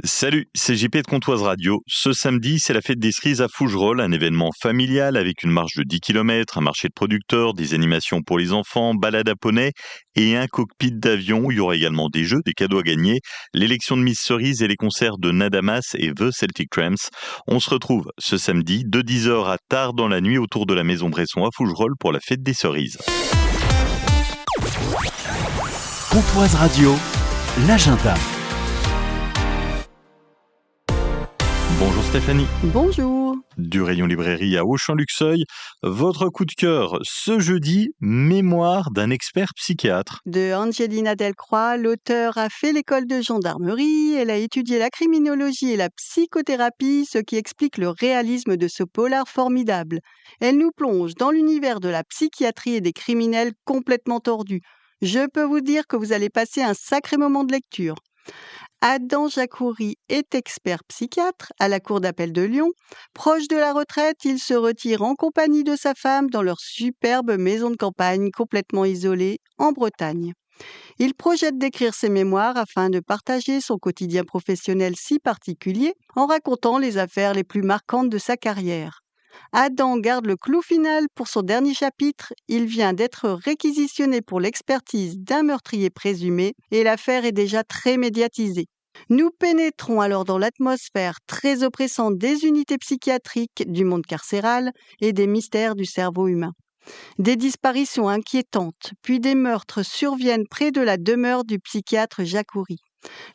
Salut, c'est JP de Comptoise Radio. Ce samedi, c'est la fête des cerises à Fougerolles, un événement familial avec une marche de 10 km, un marché de producteurs, des animations pour les enfants, balade à poney et un cockpit d'avion. Il y aura également des jeux, des cadeaux à gagner, l'élection de Miss Cerise et les concerts de Nadamas et The Celtic Tramps. On se retrouve ce samedi de 10h à tard dans la nuit autour de la Maison Bresson à Fougerolles pour la fête des cerises. Comptoise Radio, l'agenda. Bonjour Stéphanie. Bonjour. Du rayon librairie à Auchan-Luxeuil, votre coup de cœur ce jeudi, mémoire d'un expert psychiatre. De Angelina Delcroix, l'auteure a fait l'école de gendarmerie. Elle a étudié la criminologie et la psychothérapie, ce qui explique le réalisme de ce polar formidable. Elle nous plonge dans l'univers de la psychiatrie et des criminels complètement tordus. Je peux vous dire que vous allez passer un sacré moment de lecture. Adam Jacoury est expert psychiatre à la Cour d'appel de Lyon. Proche de la retraite, il se retire en compagnie de sa femme dans leur superbe maison de campagne complètement isolée en Bretagne. Il projette d'écrire ses mémoires afin de partager son quotidien professionnel si particulier en racontant les affaires les plus marquantes de sa carrière. Adam garde le clou final pour son dernier chapitre. Il vient d'être réquisitionné pour l'expertise d'un meurtrier présumé et l'affaire est déjà très médiatisée. Nous pénétrons alors dans l'atmosphère très oppressante des unités psychiatriques, du monde carcéral et des mystères du cerveau humain. Des disparitions inquiétantes, puis des meurtres surviennent près de la demeure du psychiatre Jacoury.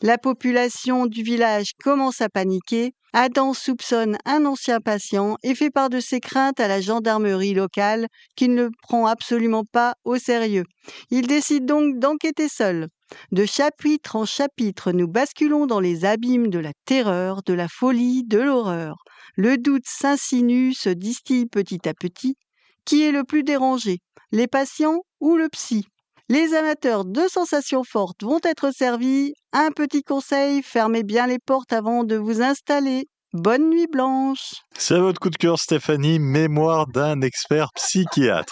La population du village commence à paniquer. Adam soupçonne un ancien patient et fait part de ses craintes à la gendarmerie locale qui ne le prend absolument pas au sérieux. Il décide donc d'enquêter seul. De chapitre en chapitre, nous basculons dans les abîmes de la terreur, de la folie, de l'horreur. Le doute s'insinue, se distille petit à petit. Qui est le plus dérangé, les patients ou le psy ? Les amateurs de sensations fortes vont être servis. Un petit conseil, fermez bien les portes avant de vous installer. Bonne nuit blanche. C'est votre coup de cœur Stéphanie, mémoire d'un expert psychiatre.